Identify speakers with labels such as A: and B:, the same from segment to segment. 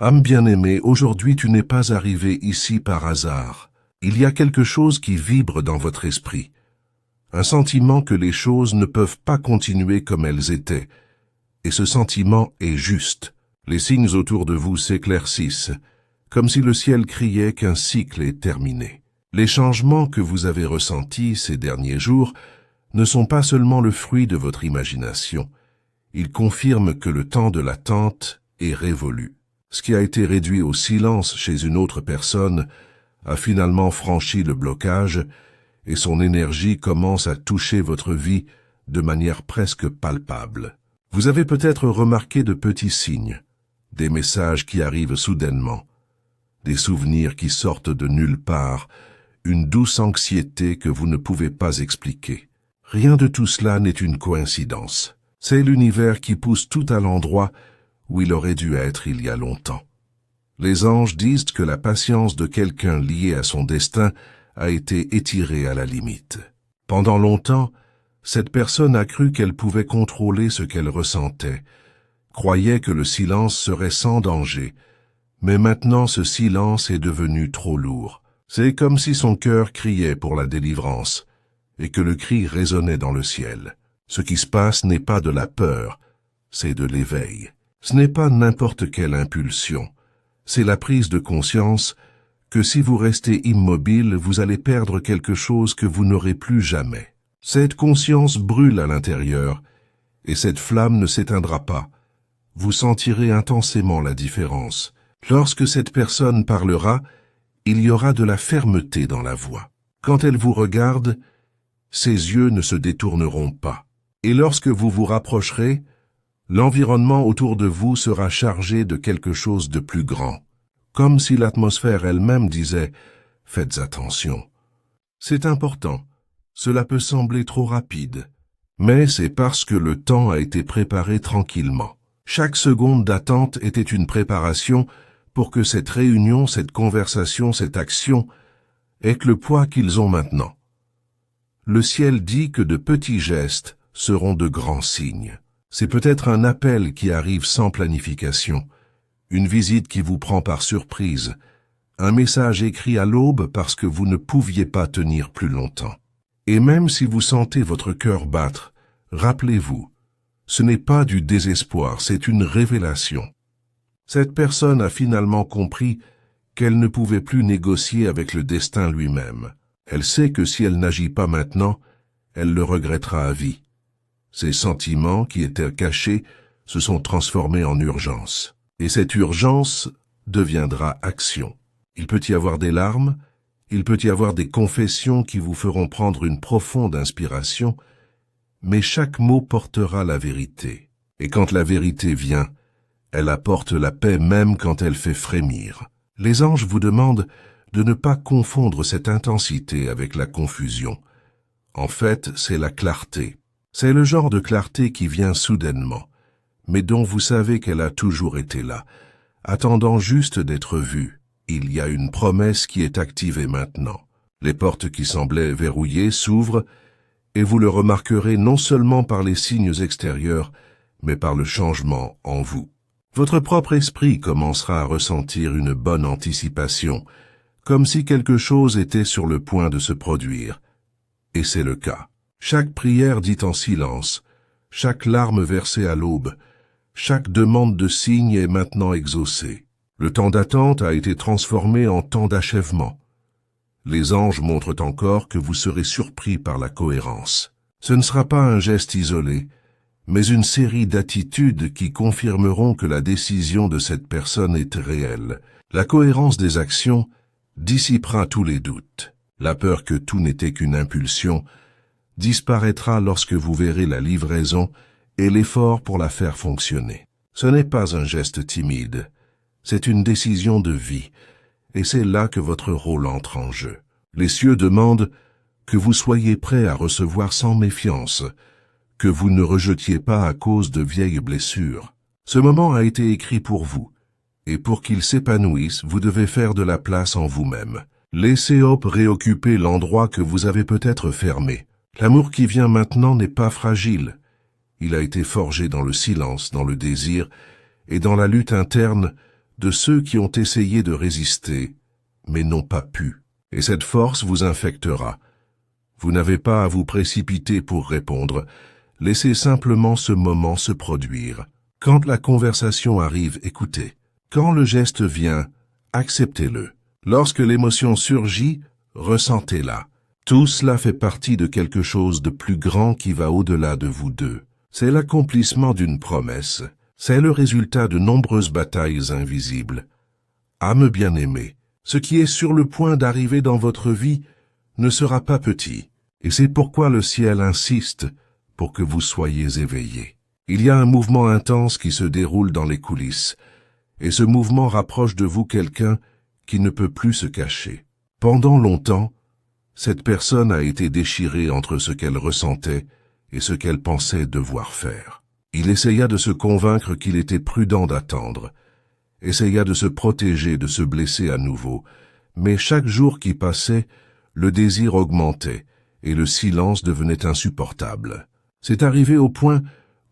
A: Âme bien-aimée, aujourd'hui tu n'es pas arrivé ici par hasard. Il y a quelque chose qui vibre dans votre esprit. Un sentiment que les choses ne peuvent pas continuer comme elles étaient. Et ce sentiment est juste. Les signes autour de vous s'éclaircissent, comme si le ciel criait qu'un cycle est terminé. Les changements que vous avez ressentis ces derniers jours ne sont pas seulement le fruit de votre imagination. Ils confirment que le temps de l'attente est révolu. Ce qui a été réduit au silence chez une autre personne a finalement franchi le blocage et son énergie commence à toucher votre vie de manière presque palpable. Vous avez peut-être remarqué de petits signes, des messages qui arrivent soudainement, des souvenirs qui sortent de nulle part, une douce anxiété que vous ne pouvez pas expliquer. Rien de tout cela n'est une coïncidence. C'est l'univers qui pousse tout à l'endroit où il aurait dû être il y a longtemps. Les anges disent que la patience de quelqu'un lié à son destin a été étirée à la limite. Pendant longtemps, cette personne a cru qu'elle pouvait contrôler ce qu'elle ressentait, croyait que le silence serait sans danger, mais maintenant ce silence est devenu trop lourd. C'est comme si son cœur criait pour la délivrance, et que le cri résonnait dans le ciel. Ce qui se passe n'est pas de la peur, c'est de l'éveil. Ce n'est pas n'importe quelle impulsion. C'est la prise de conscience que si vous restez immobile, vous allez perdre quelque chose que vous n'aurez plus jamais. Cette conscience brûle à l'intérieur, et cette flamme ne s'éteindra pas. Vous sentirez intensément la différence. Lorsque cette personne parlera, il y aura de la fermeté dans la voix. Quand elle vous regarde, ses yeux ne se détourneront pas. Et lorsque vous vous rapprocherez, l'environnement autour de vous sera chargé de quelque chose de plus grand, comme si l'atmosphère elle-même disait « Faites attention ». C'est important, cela peut sembler trop rapide, mais c'est parce que le temps a été préparé tranquillement. Chaque seconde d'attente était une préparation pour que cette réunion, cette conversation, cette action ait le poids qu'ils ont maintenant. Le ciel dit que de petits gestes seront de grands signes. C'est peut-être un appel qui arrive sans planification, une visite qui vous prend par surprise, un message écrit à l'aube parce que vous ne pouviez pas tenir plus longtemps. Et même si vous sentez votre cœur battre, rappelez-vous, ce n'est pas du désespoir, c'est une révélation. Cette personne a finalement compris qu'elle ne pouvait plus négocier avec le destin lui-même. Elle sait que si elle n'agit pas maintenant, elle le regrettera à vie. Ces sentiments qui étaient cachés se sont transformés en urgence. Et cette urgence deviendra action. Il peut y avoir des larmes, il peut y avoir des confessions qui vous feront prendre une profonde inspiration, mais chaque mot portera la vérité. Et quand la vérité vient, elle apporte la paix même quand elle fait frémir. Les anges vous demandent de ne pas confondre cette intensité avec la confusion. En fait, c'est la clarté. C'est le genre de clarté qui vient soudainement, mais dont vous savez qu'elle a toujours été là, attendant juste d'être vue. Il y a une promesse qui est activée maintenant. Les portes qui semblaient verrouillées s'ouvrent, et vous le remarquerez non seulement par les signes extérieurs, mais par le changement en vous. Votre propre esprit commencera à ressentir une bonne anticipation, comme si quelque chose était sur le point de se produire. Et c'est le cas. Chaque prière dite en silence, chaque larme versée à l'aube, chaque demande de signe est maintenant exaucée. Le temps d'attente a été transformé en temps d'achèvement. Les anges montrent encore que vous serez surpris par la cohérence. Ce ne sera pas un geste isolé, mais une série d'attitudes qui confirmeront que la décision de cette personne est réelle. La cohérence des actions dissipera tous les doutes. La peur que tout n'était qu'une impulsion disparaîtra lorsque vous verrez la livraison et l'effort pour la faire fonctionner. Ce n'est pas un geste timide, c'est une décision de vie, et c'est là que votre rôle entre en jeu. Les cieux demandent que vous soyez prêts à recevoir sans méfiance, que vous ne rejetiez pas à cause de vieilles blessures. Ce moment a été écrit pour vous, et pour qu'il s'épanouisse, vous devez faire de la place en vous-même. Laissez Hope réoccuper l'endroit que vous avez peut-être fermé. L'amour qui vient maintenant n'est pas fragile. Il a été forgé dans le silence, dans le désir et dans la lutte interne de ceux qui ont essayé de résister, mais n'ont pas pu. Et cette force vous infectera. Vous n'avez pas à vous précipiter pour répondre. Laissez simplement ce moment se produire. Quand la conversation arrive, écoutez. Quand le geste vient, acceptez-le. Lorsque l'émotion surgit, ressentez-la. Tout cela fait partie de quelque chose de plus grand qui va au-delà de vous deux. C'est l'accomplissement d'une promesse. C'est le résultat de nombreuses batailles invisibles. Âme bien-aimée, ce qui est sur le point d'arriver dans votre vie ne sera pas petit. Et c'est pourquoi le ciel insiste pour que vous soyez éveillés. Il y a un mouvement intense qui se déroule dans les coulisses, et ce mouvement rapproche de vous quelqu'un qui ne peut plus se cacher. Pendant longtemps, cette personne a été déchirée entre ce qu'elle ressentait et ce qu'elle pensait devoir faire. Il essaya de se convaincre qu'il était prudent d'attendre, essaya de se protéger de se blesser à nouveau, mais chaque jour qui passait, le désir augmentait et le silence devenait insupportable. C'est arrivé au point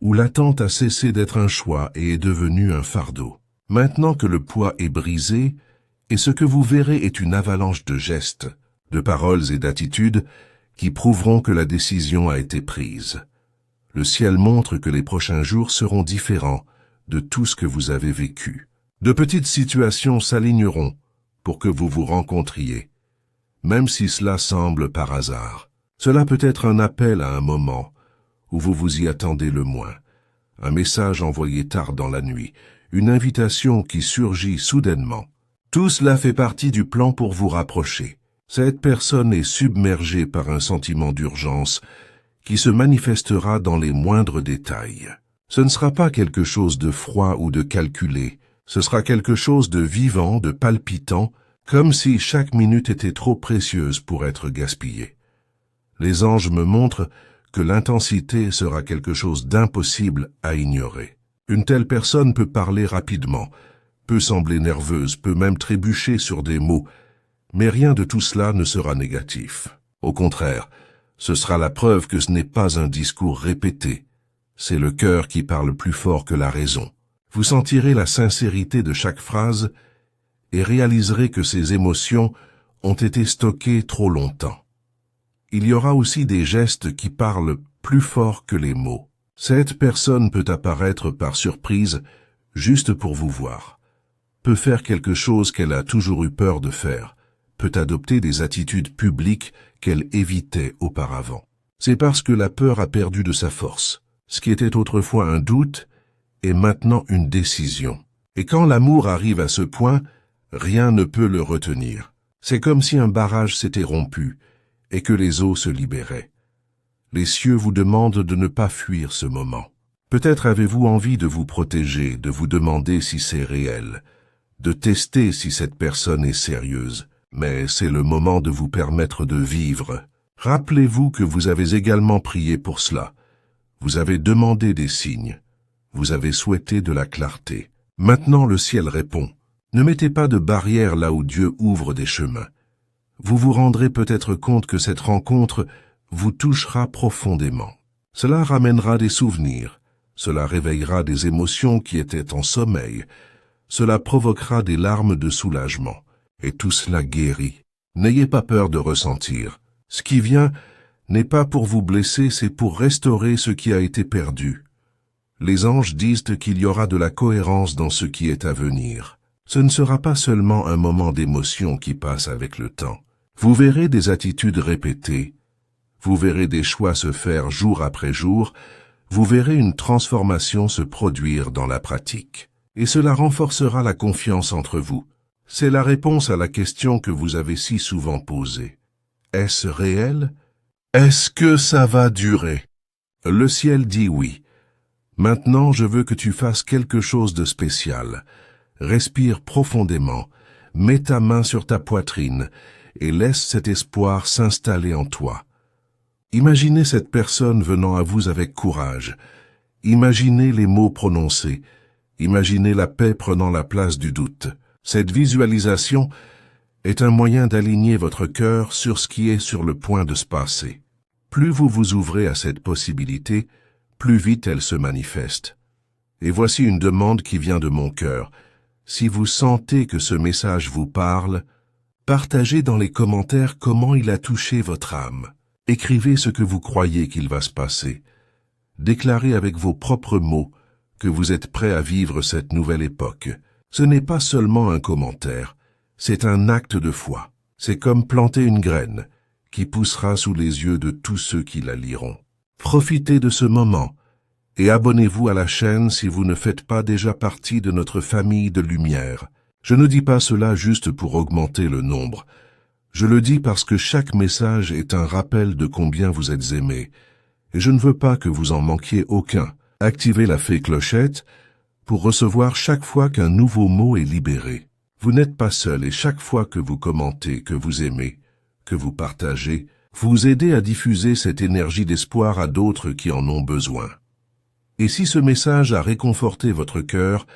A: où l'attente a cessé d'être un choix et est devenue un fardeau. Maintenant que le poids est brisé, et ce que vous verrez est une avalanche de gestes, de paroles et d'attitudes qui prouveront que la décision a été prise. Le ciel montre que les prochains jours seront différents de tout ce que vous avez vécu. De petites situations s'aligneront pour que vous vous rencontriez, même si cela semble par hasard. Cela peut être un appel à un moment où vous vous y attendez le moins, un message envoyé tard dans la nuit, une invitation qui surgit soudainement. Tout cela fait partie du plan pour vous rapprocher. Cette personne est submergée par un sentiment d'urgence qui se manifestera dans les moindres détails. Ce ne sera pas quelque chose de froid ou de calculé, ce sera quelque chose de vivant, de palpitant, comme si chaque minute était trop précieuse pour être gaspillée. Les anges me montrent que l'intensité sera quelque chose d'impossible à ignorer. Une telle personne peut parler rapidement, peut sembler nerveuse, peut même trébucher sur des mots, mais rien de tout cela ne sera négatif. Au contraire, ce sera la preuve que ce n'est pas un discours répété, c'est le cœur qui parle plus fort que la raison. Vous sentirez la sincérité de chaque phrase et réaliserez que ces émotions ont été stockées trop longtemps. Il y aura aussi des gestes qui parlent plus fort que les mots. Cette personne peut apparaître par surprise juste pour vous voir, peut faire quelque chose qu'elle a toujours eu peur de faire, peut adopter des attitudes publiques qu'elle évitait auparavant. C'est parce que la peur a perdu de sa force. Ce qui était autrefois un doute est maintenant une décision. Et quand l'amour arrive à ce point, rien ne peut le retenir. C'est comme si un barrage s'était rompu et que les eaux se libéraient. Les cieux vous demandent de ne pas fuir ce moment. Peut-être avez-vous envie de vous protéger, de vous demander si c'est réel, de tester si cette personne est sérieuse, mais c'est le moment de vous permettre de vivre. Rappelez-vous que vous avez également prié pour cela. Vous avez demandé des signes. Vous avez souhaité de la clarté. Maintenant le ciel répond. Ne mettez pas de barrière là où Dieu ouvre des chemins. Vous vous rendrez peut-être compte que cette rencontre vous touchera profondément. Cela ramènera des souvenirs, cela réveillera des émotions qui étaient en sommeil, cela provoquera des larmes de soulagement, et tout cela guérit. N'ayez pas peur de ressentir. Ce qui vient n'est pas pour vous blesser, c'est pour restaurer ce qui a été perdu. Les anges disent qu'il y aura de la cohérence dans ce qui est à venir. Ce ne sera pas seulement un moment d'émotion qui passe avec le temps. Vous verrez des attitudes répétées, vous verrez des choix se faire jour après jour, vous verrez une transformation se produire dans la pratique. Et cela renforcera la confiance entre vous. C'est la réponse à la question que vous avez si souvent posée. Est-ce réel? Est-ce que ça va durer? Le ciel dit oui. Maintenant, je veux que tu fasses quelque chose de spécial. Respire profondément, mets ta main sur ta poitrine et laisse cet espoir s'installer en toi. Imaginez cette personne venant à vous avec courage. Imaginez les mots prononcés. Imaginez la paix prenant la place du doute. Cette visualisation est un moyen d'aligner votre cœur sur ce qui est sur le point de se passer. Plus vous vous ouvrez à cette possibilité, plus vite elle se manifeste. Et voici une demande qui vient de mon cœur. Si vous sentez que ce message vous parle, partagez dans les commentaires comment il a touché votre âme. Écrivez ce que vous croyez qu'il va se passer. Déclarez avec vos propres mots que vous êtes prêt à vivre cette nouvelle époque. Ce n'est pas seulement un commentaire, c'est un acte de foi. C'est comme planter une graine qui poussera sous les yeux de tous ceux qui la liront. Profitez de ce moment et abonnez-vous à la chaîne si vous ne faites pas déjà partie de notre famille de lumière. Je ne dis pas cela juste pour augmenter le nombre. Je le dis parce que chaque message est un rappel de combien vous êtes aimés. Et je ne veux pas que vous en manquiez aucun. Activez la fée clochette pour recevoir chaque fois qu'un nouveau mot est libéré. Vous n'êtes pas seul et chaque fois que vous commentez, que vous aimez, que vous partagez, vous aidez à diffuser cette énergie d'espoir à d'autres qui en ont besoin. Et si ce message a réconforté votre cœur,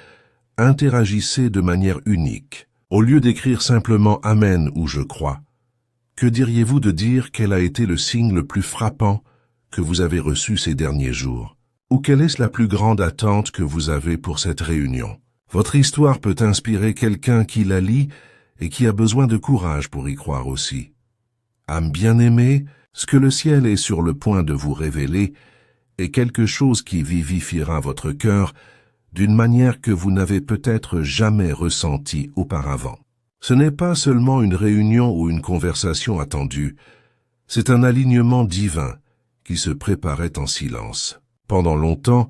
A: interagissez de manière unique. Au lieu d'écrire simplement « Amen » ou « Je crois », que diriez-vous de dire quel a été le signe le plus frappant que vous avez reçu ces derniers jours? Ou quelle est la plus grande attente que vous avez pour cette réunion? Votre histoire peut inspirer quelqu'un qui la lit et qui a besoin de courage pour y croire aussi. Âme bien-aimée, ce que le ciel est sur le point de vous révéler est quelque chose qui vivifiera votre cœur d'une manière que vous n'avez peut-être jamais ressentie auparavant. Ce n'est pas seulement une réunion ou une conversation attendue, c'est un alignement divin qui se préparait en silence. Pendant longtemps,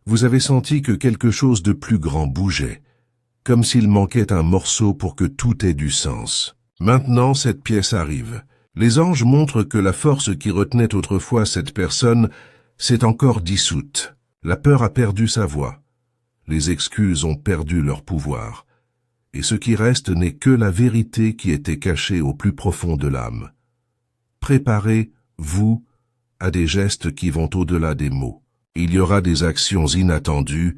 A: vous avez senti que quelque chose de plus grand bougeait, comme s'il manquait un morceau pour que tout ait du sens. Maintenant, cette pièce arrive. Les anges montrent que la force qui retenait autrefois cette personne s'est encore dissoute. La peur a perdu sa voix. Les excuses ont perdu leur pouvoir. Et ce qui reste n'est que la vérité qui était cachée au plus profond de l'âme. Préparez, vous, à des gestes qui vont au-delà des mots. Il y aura des actions inattendues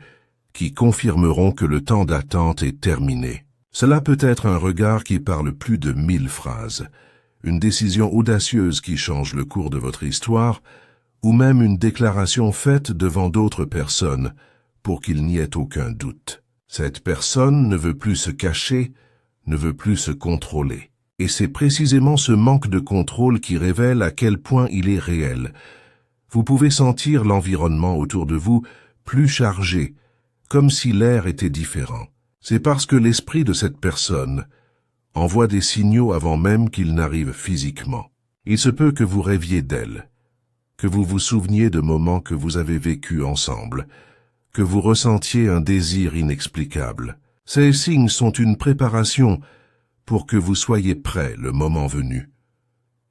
A: qui confirmeront que le temps d'attente est terminé. Cela peut être un regard qui parle plus de 1000 phrases, une décision audacieuse qui change le cours de votre histoire, ou même une déclaration faite devant d'autres personnes pour qu'il n'y ait aucun doute. Cette personne ne veut plus se cacher, ne veut plus se contrôler. Et c'est précisément ce manque de contrôle qui révèle à quel point il est réel. Vous pouvez sentir l'environnement autour de vous plus chargé, comme si l'air était différent. C'est parce que l'esprit de cette personne envoie des signaux avant même qu'ils n'arrivent physiquement. Il se peut que vous rêviez d'elle, que vous vous souveniez de moments que vous avez vécus ensemble, que vous ressentiez un désir inexplicable. Ces signes sont une préparation pour que vous soyez prêts le moment venu.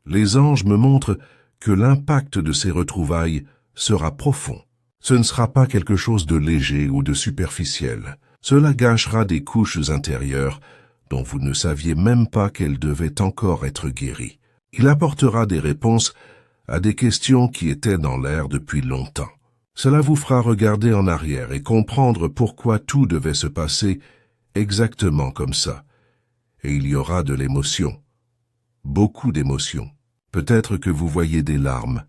A: Les anges me montrent que l'impact de ces retrouvailles sera profond. Ce ne sera pas quelque chose de léger ou de superficiel. Cela gâchera des couches intérieures dont vous ne saviez même pas qu'elles devaient encore être guéries. Il apportera des réponses à des questions qui étaient dans l'air depuis longtemps. Cela vous fera regarder en arrière et comprendre pourquoi tout devait se passer exactement comme ça. Et il y aura de l'émotion. Beaucoup d'émotion. Peut-être que vous voyez des larmes.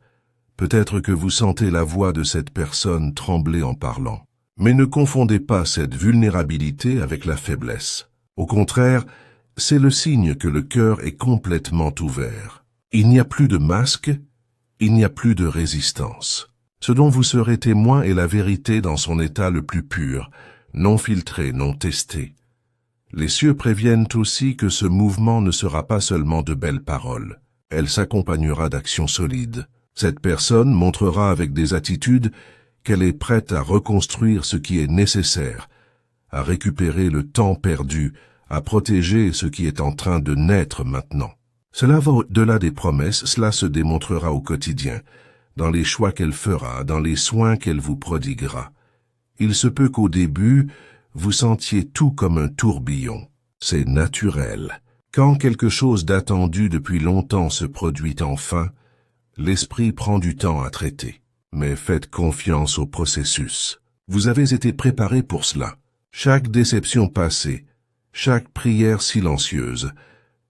A: Peut-être que vous sentez la voix de cette personne trembler en parlant. Mais ne confondez pas cette vulnérabilité avec la faiblesse. Au contraire, c'est le signe que le cœur est complètement ouvert. Il n'y a plus de masque, il n'y a plus de résistance. Ce dont vous serez témoin est la vérité dans son état le plus pur, non filtré, non testé. Les cieux préviennent aussi que ce mouvement ne sera pas seulement de belles paroles. Elle s'accompagnera d'actions solides. Cette personne montrera avec des attitudes qu'elle est prête à reconstruire ce qui est nécessaire, à récupérer le temps perdu, à protéger ce qui est en train de naître maintenant. Cela va au-delà des promesses, cela se démontrera au quotidien, dans les choix qu'elle fera, dans les soins qu'elle vous prodiguera. Il se peut qu'au début, vous sentiez tout comme un tourbillon. C'est naturel. Quand quelque chose d'attendu depuis longtemps se produit enfin, l'esprit prend du temps à traiter. Mais faites confiance au processus. Vous avez été préparé pour cela. Chaque déception passée, chaque prière silencieuse,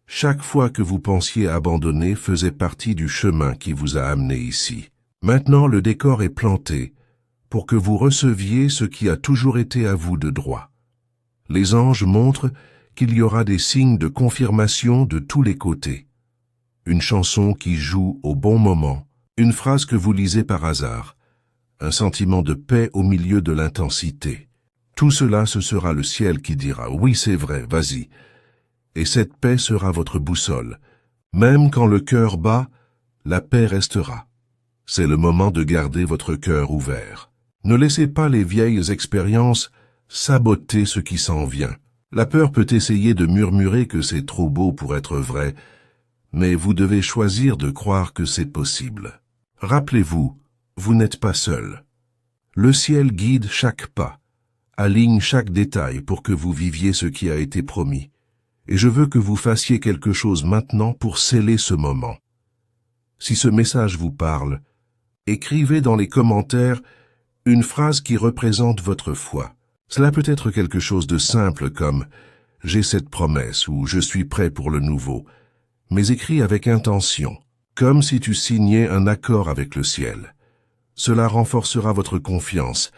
A: chaque fois que vous pensiez abandonner faisait partie du chemin qui vous a amené ici. Maintenant le décor est planté pour que vous receviez ce qui a toujours été à vous de droit. Les anges montrent qu'il y aura des signes de confirmation de tous les côtés. Une chanson qui joue au bon moment, une phrase que vous lisez par hasard, un sentiment de paix au milieu de l'intensité. Tout cela, ce sera le ciel qui dira « Oui, c'est vrai, vas-y ». Et cette paix sera votre boussole. Même quand le cœur bat, la paix restera. C'est le moment de garder votre cœur ouvert. Ne laissez pas les vieilles expériences saboter ce qui s'en vient. La peur peut essayer de murmurer que c'est trop beau pour être vrai, mais vous devez choisir de croire que c'est possible. Rappelez-vous, vous n'êtes pas seul. Le ciel guide chaque pas, aligne chaque détail pour que vous viviez ce qui a été promis. Et je veux que vous fassiez quelque chose maintenant pour sceller ce moment. Si ce message vous parle, écrivez dans les commentaires une phrase qui représente votre foi. Cela peut être quelque chose de simple comme « J'ai cette promesse » ou « Je suis prêt pour le nouveau », mais écrit avec intention, comme si tu signais un accord avec le ciel. Cela renforcera votre confiance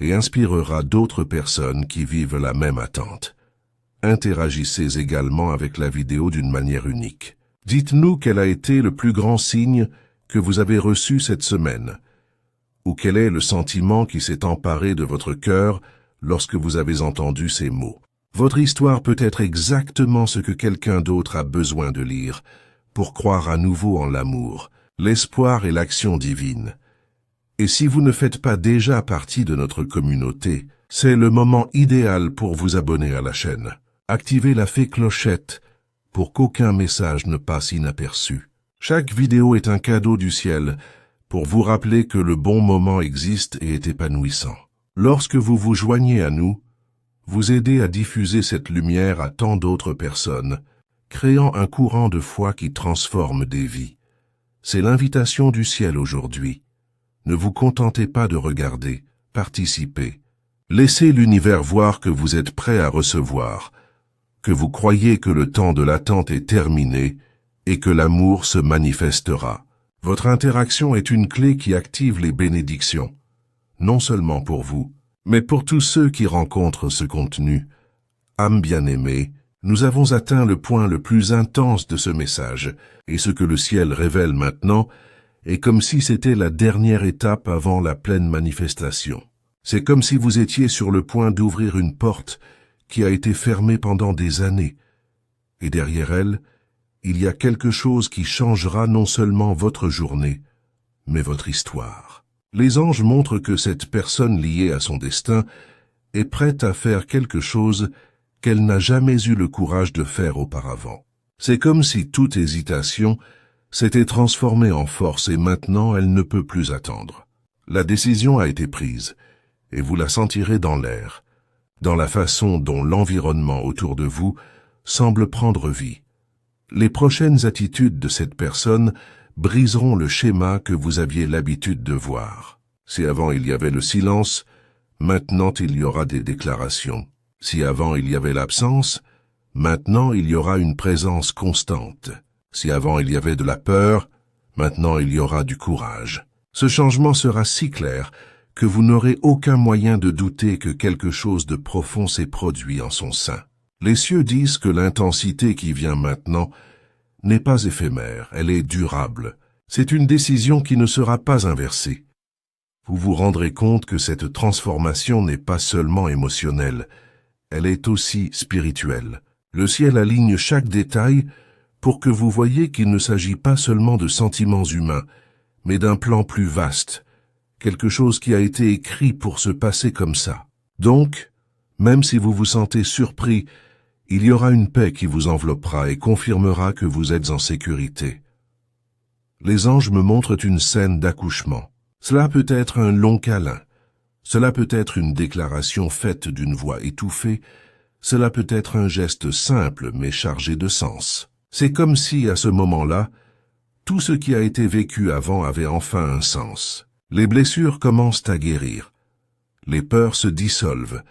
A: et inspirera d'autres personnes qui vivent la même attente. Interagissez également avec la vidéo d'une manière unique. Dites-nous quel a été le plus grand signe que vous avez reçu cette semaine, ou quel est le sentiment qui s'est emparé de votre cœur lorsque vous avez entendu ces mots. Votre histoire peut être exactement ce que quelqu'un d'autre a besoin de lire pour croire à nouveau en l'amour, l'espoir et l'action divine. Et si vous ne faites pas déjà partie de notre communauté, c'est le moment idéal pour vous abonner à la chaîne. Activez la fée clochette pour qu'aucun message ne passe inaperçu. Chaque vidéo est un cadeau du ciel pour vous rappeler que le bon moment existe et est épanouissant. Lorsque vous vous joignez à nous, vous aidez à diffuser cette lumière à tant d'autres personnes, créant un courant de foi qui transforme des vies. C'est l'invitation du ciel aujourd'hui. Ne vous contentez pas de regarder, participez. Laissez l'univers voir que vous êtes prêt à recevoir, que vous croyez que le temps de l'attente est terminé et que l'amour se manifestera. Votre interaction est une clé qui active les bénédictions, non seulement pour vous, mais pour tous ceux qui rencontrent ce contenu. Âme bien-aimée, nous avons atteint le point le plus intense de ce message, et ce que le ciel révèle maintenant est comme si c'était la dernière étape avant la pleine manifestation. C'est comme si vous étiez sur le point d'ouvrir une porte qui a été fermée pendant des années, et derrière elle, il y a quelque chose qui changera non seulement votre journée, mais votre histoire. Les anges montrent que cette personne liée à son destin est prête à faire quelque chose qu'elle n'a jamais eu le courage de faire auparavant. C'est comme si toute hésitation s'était transformée en force et maintenant elle ne peut plus attendre. La décision a été prise, et vous la sentirez dans l'air, dans la façon dont l'environnement autour de vous semble prendre vie. Les prochaines attitudes de cette personne briseront le schéma que vous aviez l'habitude de voir. Si avant il y avait le silence, maintenant il y aura des déclarations. Si avant il y avait l'absence, maintenant il y aura une présence constante. Si avant il y avait de la peur, maintenant il y aura du courage. Ce changement sera si clair que vous n'aurez aucun moyen de douter que quelque chose de profond s'est produit en son sein. Les cieux disent que l'intensité qui vient maintenant n'est pas éphémère, elle est durable. C'est une décision qui ne sera pas inversée. Vous vous rendrez compte que cette transformation n'est pas seulement émotionnelle, elle est aussi spirituelle. Le ciel aligne chaque détail pour que vous voyiez qu'il ne s'agit pas seulement de sentiments humains, mais d'un plan plus vaste, quelque chose qui a été écrit pour se passer comme ça. Donc, même si vous vous sentez surpris, il y aura une paix qui vous enveloppera et confirmera que vous êtes en sécurité. Les anges me montrent une scène d'accouchement. Cela peut être un long câlin, cela peut être une déclaration faite d'une voix étouffée, cela peut être un geste simple mais chargé de sens. C'est comme si, à ce moment-là, tout ce qui a été vécu avant avait enfin un sens. Les blessures commencent à guérir, les peurs se dissolvent,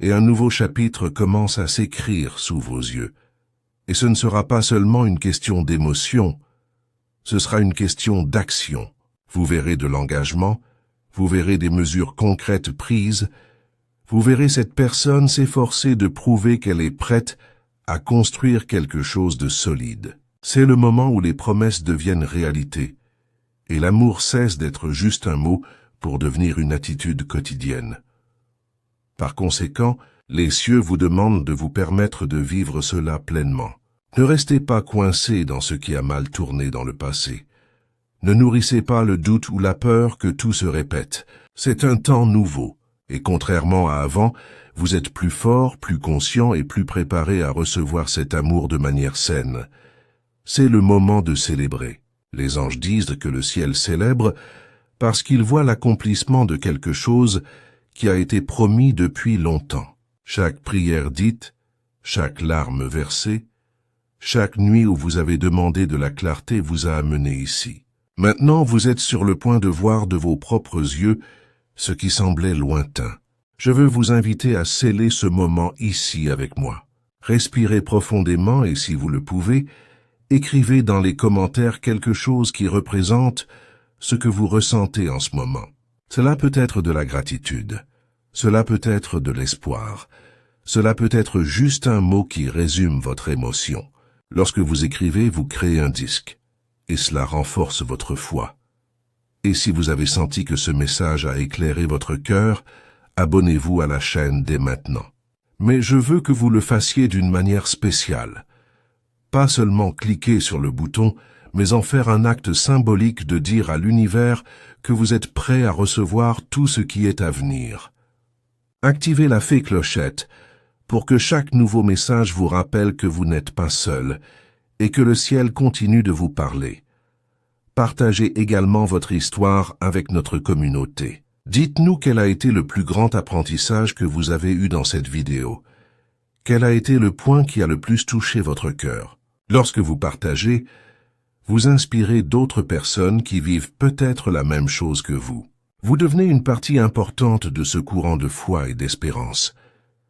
A: et un nouveau chapitre commence à s'écrire sous vos yeux. Et ce ne sera pas seulement une question d'émotion, ce sera une question d'action. Vous verrez de l'engagement, vous verrez des mesures concrètes prises, Vous verrez cette personne s'efforcer de prouver qu'elle est prête à construire quelque chose de solide. C'est le moment où les promesses deviennent réalité, et l'amour cesse d'être juste un mot pour devenir une attitude quotidienne. Par conséquent, les cieux vous demandent de vous permettre de vivre cela pleinement. Ne restez pas coincé dans ce qui a mal tourné dans le passé. Ne nourrissez pas le doute ou la peur que tout se répète. C'est un temps nouveau, et contrairement à avant, vous êtes plus fort, plus conscient et plus préparé à recevoir cet amour de manière saine. C'est le moment de célébrer. Les anges disent que le ciel célèbre parce qu'il voit l'accomplissement de quelque chose qui a été promis depuis longtemps. Chaque prière dite, chaque larme versée, chaque nuit où vous avez demandé de la clarté vous a amené ici. Maintenant, vous êtes sur le point de voir de vos propres yeux ce qui semblait lointain. Je veux vous inviter à sceller ce moment ici avec moi. Respirez profondément et si vous le pouvez, écrivez dans les commentaires quelque chose qui représente ce que vous ressentez en ce moment. Cela peut être de la gratitude, cela peut être de l'espoir, cela peut être juste un mot qui résume votre émotion. Lorsque vous écrivez, vous créez un disque, et cela renforce votre foi. Et si vous avez senti que ce message a éclairé votre cœur, abonnez-vous à la chaîne dès maintenant. Mais je veux que vous le fassiez d'une manière spéciale. Pas seulement cliquer sur le bouton, mais en faire un acte symbolique de dire à l'univers que vous êtes prêt à recevoir tout ce qui est à venir. Activez la fée clochette pour que chaque nouveau message vous rappelle que vous n'êtes pas seul et que le ciel continue de vous parler. Partagez également votre histoire avec notre communauté. Dites-nous quel a été le plus grand apprentissage que vous avez eu dans cette vidéo. Quel a été le point qui a le plus touché votre cœur? Lorsque vous partagez, vous inspirez d'autres personnes qui vivent peut-être la même chose que vous. Vous devenez une partie importante de ce courant de foi et d'espérance.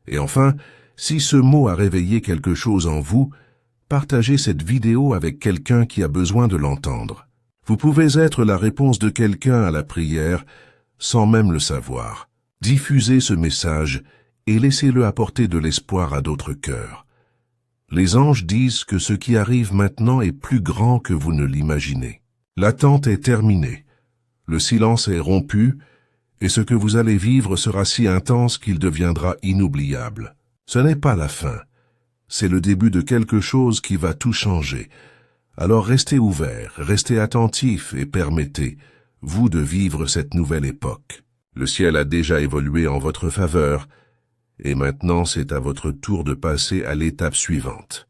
A: Et enfin, si ce mot a réveillé quelque chose en vous, partagez cette vidéo avec quelqu'un qui a besoin de l'entendre. Vous pouvez être la réponse de quelqu'un à la prière sans même le savoir. Diffusez ce message et laissez-le apporter de l'espoir à d'autres cœurs. Les anges disent que ce qui arrive maintenant est plus grand que vous ne l'imaginez. L'attente est terminée, le silence est rompu, et ce que vous allez vivre sera si intense qu'il deviendra inoubliable. Ce n'est pas la fin, c'est le début de quelque chose qui va tout changer. Alors restez ouverts, restez attentifs et permettez, vous, de vivre cette nouvelle époque. Le ciel a déjà évolué en votre faveur, et maintenant c'est à votre tour de passer à l'étape suivante.